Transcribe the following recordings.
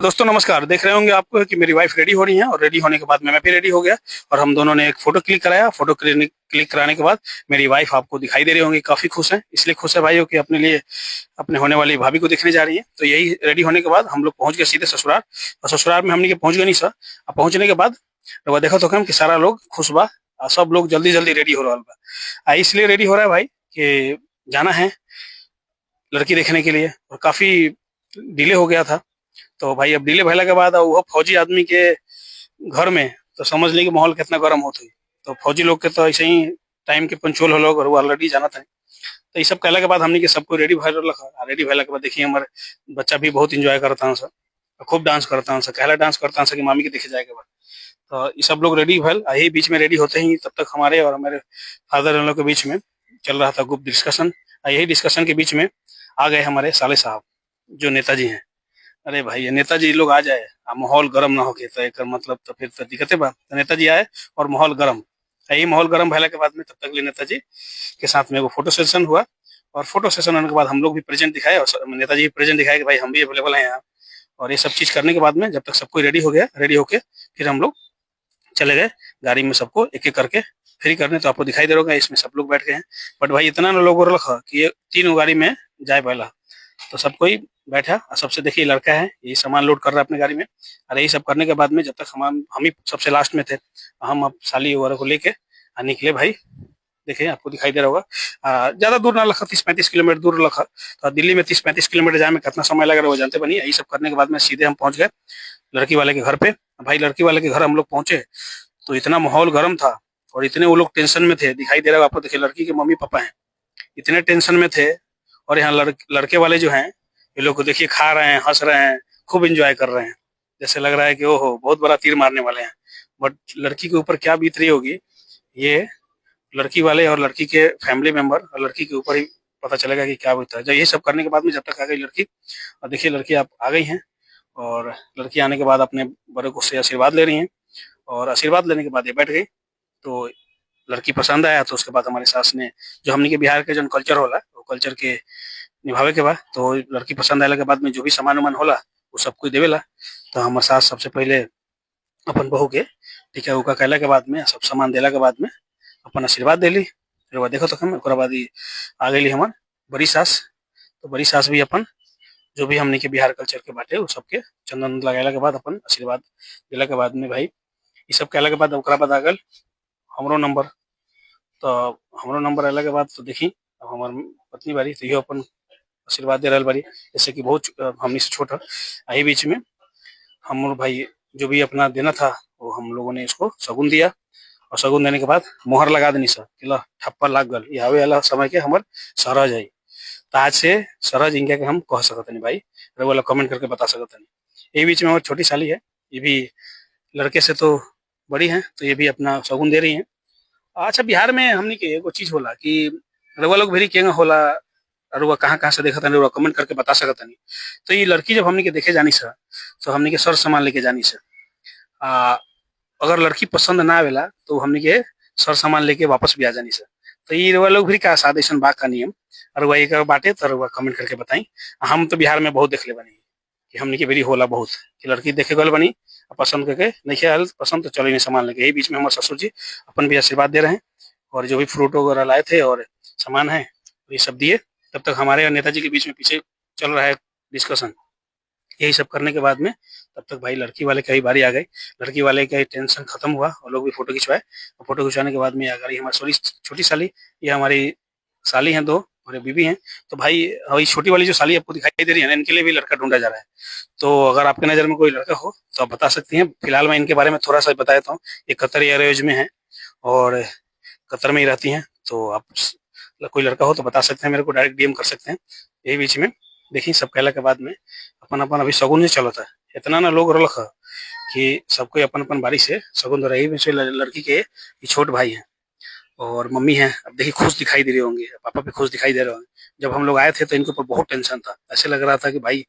दोस्तों नमस्कार। देख रहे होंगे आपको कि मेरी वाइफ रेडी हो रही हैं और रेडी होने के बाद मैं भी रेडी हो गया और हम दोनों ने एक फोटो क्लिक कराया। फोटो क्लिक कराने के बाद मेरी वाइफ आपको दिखाई दे रही होंगी, काफी खुश हैं। इसलिए खुश है भाइयों कि अपने लिए अपने होने वाली भाभी को देखने जा रही है। तो यही रेडी होने के बाद हम लोग पहुंच गए सीधे ससुराल। और ससुराल में हमने के पहुंच गए नहीं सर। अब पहुंचने के बाद तो देखा तो हम कि सारा लोग खुश बा और सब लोग जल्दी जल्दी रेडी हो रहा बा। इसलिए रेडी हो रहा है भाई कि जाना है लड़की देखने के लिए और काफी डिले हो गया था। तो भाई अब डिले भैला के बाद अब वो फौजी आदमी के घर में तो समझ ली कि माहौल कितना गर्म होता है। तो फौजी लोग के तो ऐसे ही टाइम के पंचुअल हो लोग और वो ऑलरेडी जाना था। तो ये सब कहला के बाद हमने के सबको रेडी भैल रखा। रेडी भैला के बाद देखिए हमारे बच्चा भी बहुत इंजॉय करता हूँ सर, खूब डांस करता हूँ सर, कहला डांस करता हूँ सर कि मामी के देखे जाए के बाद। तो ये सब लोग रेडी भैल। यही बीच में रेडी होते ही तब तक हमारे और हमारे फादर इन लोग के बीच में चल रहा था ग्रुप डिस्कशन। यही डिस्कशन के बीच में आ गए हमारे साले साहब जो नेताजी हैं। अरे भाई ये नेताजी लोग आ जाए आ माहौल गर्म ना होके तो एक मतलब तो फिर तो दिक्कत है बा। तो नेताजी आए और माहौल गर्म। यही माहौल गर्म भैला के बाद में तब तक ले नेताजी के साथ में वो फोटो सेशन हुआ। और फोटो सेशन होने के बाद हम लोग भी प्रेजेंट दिखाए और नेताजी भी प्रेजेंट दिखाए कि भाई हम भी अवेलेबल हैं यहाँ। और ये सब चीज करने के बाद में जब तक सब कोई रेडी हो गया, रेडी होके फिर हम लोग चले गए गाड़ी में सबको एक एक करके फ्री करने। तो आपको दिखाई दे रहा होगा इसमें सब लोग बैठ गए हैं। बट भाई इतना ना लोगों रखा कि ये तीनों गाड़ी में जाए पहला। तो सब कोई बैठा और सबसे देखिए लड़का है ये सामान लोड कर रहा है अपने गाड़ी में। और यही सब करने के बाद में जब तक हम ही सबसे लास्ट में थे, हम अब साली वगैरह को लेके निकले भाई। देखिए आपको दिखाई दे रहा होगा ज्यादा दूर ना लखा, 30-35 किलोमीटर दूर लखा। तो दिल्ली में 30-35 किलोमीटर जाने में कितना समय लग रहा है वो जानते बनी। यही सब करने के बाद में सीधे हम पहुंच गए लड़की वाले के घर पे। भाई लड़की वाले के घर हम लोग पहुंचे तो इतना माहौल गर्म था और इतने वो लोग टेंशन में थे। दिखाई दे रहा है आपको, देखिए लड़की के मम्मी पापा हैं इतने टेंशन में थे। और यहाँ लड़के वाले जो हैं ये लोग को देखिए खा रहे हैं, हंस रहे हैं, खूब एंजॉय कर रहे हैं। जैसे लग रहा है कि ओहो बहुत बड़ा तीर मारने वाले हैं। बट लड़की के ऊपर क्या बीत रही होगी ये लड़की वाले और लड़की के फैमिली मेंबर और लड़की के ऊपर ही पता चलेगा कि क्या होता है। जब ये सब करने के बाद में जब तक आ गई लड़की, और देखिए लड़की आप आ गई हैं। और लड़की आने के बाद अपने बड़े को से आशीर्वाद ले रही हैं। और आशीर्वाद लेने के बाद ये बैठ गई। तो लड़की पसंद आया तो उसके बाद हमारी सास ने जो हमने के बिहार के जो कल्चर होला वो कल्चर के निभावे के बाद तो लड़की पसंद आने के बाद में जो भी सामान उमान होला वो सब कुछ देवेला। तो हमारे सास सबसे पहले अपन बहू के टीका उका कैला के बाद में सब सामान देला के बाद में अपन आशीर्वाद देली। फिर बाद देखो तो हम ओकरा बाद ही आ गई हमार बड़ी सास। तो बड़ी सास भी अपन जो भी हमने के बिहार कल्चर के बाटे वो सबके चंदन लगाला के बाद अपन आशीर्वाद देला के बाद में भाई ये सब कैला के बाद ओकरा बाद आ गल हमरो नंबर। तो हमरो नंबर आने के बाद तो देखी अब हमार पत्नी बारी तो ये अपन आशीर्वाद दे रहा बारी जैसे कि बहुत हमने से छोटा। यही बीच में हम भाई जो भी अपना देना था वो हम लोगों ने इसको शगुन दिया। और शगुन देने के बाद मोहर लगा देनी सर कि ला ठप्पा लाग गल ये आवे वाला समय के हमार सरज है। तो आज से सरज इनका के हम कह सकते नहीं भाई, वाला कमेंट करके बता सकते नहीं। यही बीच में हमारी छोटी साली है, ये भी लड़के से तो बड़ी हैं तो ये भी अपना शगुन दे रही हैं। अच्छा बिहार में हमने के एगो चीज होला कि रउआ लोग भेरी केंगा होला और वह कहाँ कहाँ से देखा था रउआ कमेंट करके बता सकता नहीं। तो ये लड़की जब हमने के देखे जानी सर तो हमने के सर सामान लेके जानी सर। अगर लड़की पसंद ना आवेला तो हमने के सर सामान लेके वापस भी आ जानी सर। तो ये रउआ लोग भी का सादेशन बा का नियम और वही का बाटे तो रउआ कमेंट करके बताई। हम तो बिहार में बहुत देख ले बनी कि हमने के बेरी होला बहुत कि लड़की देखे गल बनी पसंद करके नहीं आयल पसंद तो चलो नहीं सामान लेके। यही बीच में हमारे ससुर जी अपन भी आशीर्वाद दे रहे हैं और जो भी फ्रूट वगैरह लाए थे और सामान है ये सब दिए। तब तक हमारे और नेताजी के बीच में पीछे चल रहा है डिस्कशन। यही सब करने के बाद में तब तक भाई लड़की वाले की बारी आ गई। लड़की वाले का टेंशन खत्म हुआ और लोग भी फोटो खिंचवाए। और फोटो खिंचवाने के बाद में आ गई हमारी सॉरी छोटी साली, ये हमारी साली हैं दो और एक बीबी हैं। तो भाई वही छोटी वाली जो साली आपको दिखाई दे रही है ना इनके लिए भी लड़का ढूंढा जा रहा है। तो अगर आपके नज़र में कोई लड़का हो तो आप बता सकती हैं। फिलहाल मैं इनके बारे में थोड़ा सा बता देता हूँ। ये कतर एयरवेज में है और कतर में ही रहती हैं। तो आप कोई लड़का हो तो बता सकते हैं, मेरे को डायरेक्ट डीएम कर सकते हैं। यही बीच में देखिए सब कहला के बाद में अपन अपन अभी शगुन नहीं चलता है। इतना ना लोग रख कि सबको अपन अपन बारी से शगुन रही में से लड़की के ये छोट भाई हैं और मम्मी हैं। अब देखिए खुश दिखाई दे रहे होंगे, पापा भी खुश दिखाई दे रहे होंगे। जब हम लोग आए थे तो इनके ऊपर बहुत टेंशन था, ऐसे लग रहा था कि भाई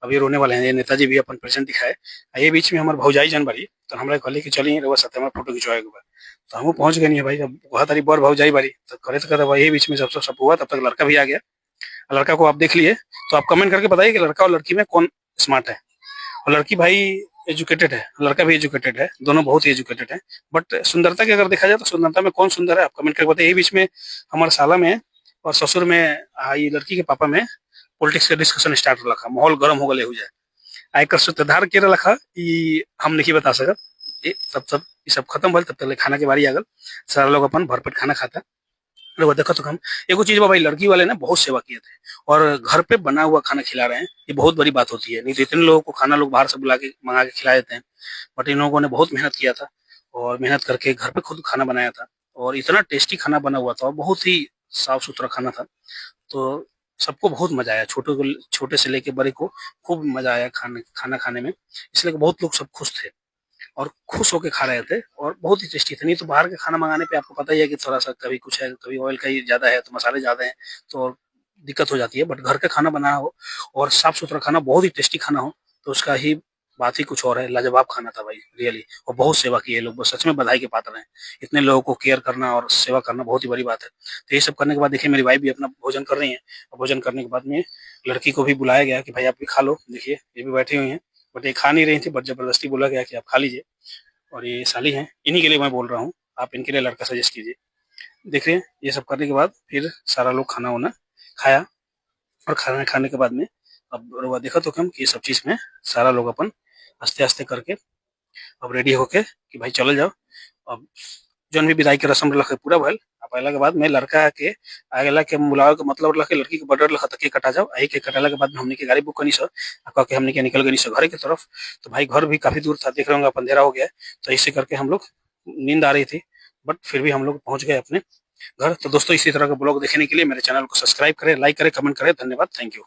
अभी रोने वाले हैं। ये नेताजी भी अपन प्रेजेंट दिखाए। ये बीच में हमारे भौजाई जन बारी तो हमारे कहली कि चलिए रउआ साथ हमारे फोटो खिंचवाए के बाद तो हम पहुंच गए नहीं भाई। अब वहाँ तारी बड़ भौजाई बारी तो करे तो करे यही बीच में जब सब हुआ तब तक लड़का भी आ गया। लड़का को आप देख लिए तो आप कमेंट करके बताइए कि लड़का और लड़की में कौन स्मार्ट है। और लड़की भाई एजुकेटेड है, लड़का भी एजुकेटेड है, दोनों बहुत ही एजुकेटेड है। बट सुंदरता की अगर देखा जाए तो सुंदरता में कौन सुंदर है, आप कमेंट करके बताइए। यही बीच में हमारे साला में और ससुर में ये लड़की के पापा में पॉलिटिक्स का डिस्कशन स्टार्ट हो रखा, माहौल गर्म हो गए हो जाए। आयकर सूत्रधार के रखा ई हम नहीं बता सकत। ये सब खत्म भल तब तक खाना के बारी आ गल। सारा लोग अपन भरपेट खाना खाता। अरे वो देखो तो हम एगो चीज भाई, लड़की वाले ने बहुत सेवा किए थे और घर पे बना हुआ खाना खिला रहे हैं, ये बहुत बड़ी बात होती है। नहीं तो इतने लोगों को खाना लोग बाहर से बुला के मंगा के खिला देते हैं, बट इन लोगों ने बहुत मेहनत किया था और मेहनत करके घर पे खुद खाना बनाया था और इतना टेस्टी खाना बना हुआ था और बहुत ही साफ सुथरा खाना था। तो सबको बहुत मजा आया, छोटे से लेके बड़े को खूब मजा आया खाना खाने में। इसलिए बहुत लोग सब खुश थे और खुश होके खा रहे थे और बहुत ही टेस्टी था। नहीं तो बाहर का खाना मंगाने पे आपको पता ही है कि थोड़ा सा कभी कुछ है, कभी ऑयल का ही ज्यादा है तो मसाले ज्यादा है तो दिक्कत हो जाती है। बट घर का खाना बना हो और साफ सुथरा खाना, बहुत ही टेस्टी खाना हो तो उसका ही बात ही कुछ और है। लाजवाब खाना था भाई रियली, और बहुत सेवा की है लोग, बस सच में बधाई के पात्र हैं। इतने लोगों को केयर करना और सेवा करना बहुत ही बड़ी बात है। तो ये सब करने के बाद देखिए मेरी वाइफ भी अपना भोजन कर रही है और भोजन करने के बाद में लड़की को भी बुलाया गया कि भाई आप भी खा लो। देखिए ये भी बैठी हुई है, बट ये खा नहीं रही थी, बट जबरदस्ती बोला गया कि आप खा लीजिए। और ये साली हैं, इन्हीं के लिए मैं बोल रहा हूँ, आप इनके लिए लड़का सजेस्ट कीजिए। देख रहे हैं ये सब करने के बाद फिर सारा लोग खाना वाना खाया और खाना खाने के बाद में अब रुआ देखा तो कम कि ये सब चीज में सारा लोग अपन आस्ते आस्ते करके अब रेडी होके कि भाई चलो जाओ। अब जौन भी विदाई के रस्म रख पूरा भल। अब अगला के बाद में लड़का के अगला के बुलावे के मतलब रख लड़की के बॉर्डर लखा केक कटा जाओ। आई केक कटाला के बाद में हमने के गाड़ी बुक करनी सर, कह के हमने के निकल गई सर घर की तरफ। तो भाई घर भी काफी दूर था, देख रहे होंगे अंधेरा हो गया है, तो ऐसे करके हम लोग नींद आ रही थी बट फिर भी हम लोग पहुंच गए अपने घर। तो दोस्तों इसी तरह का ब्लॉग देखने के लिए मेरे चैनल को सब्सक्राइब करें, लाइक करें, कमेंट करें। धन्यवाद, थैंक यू।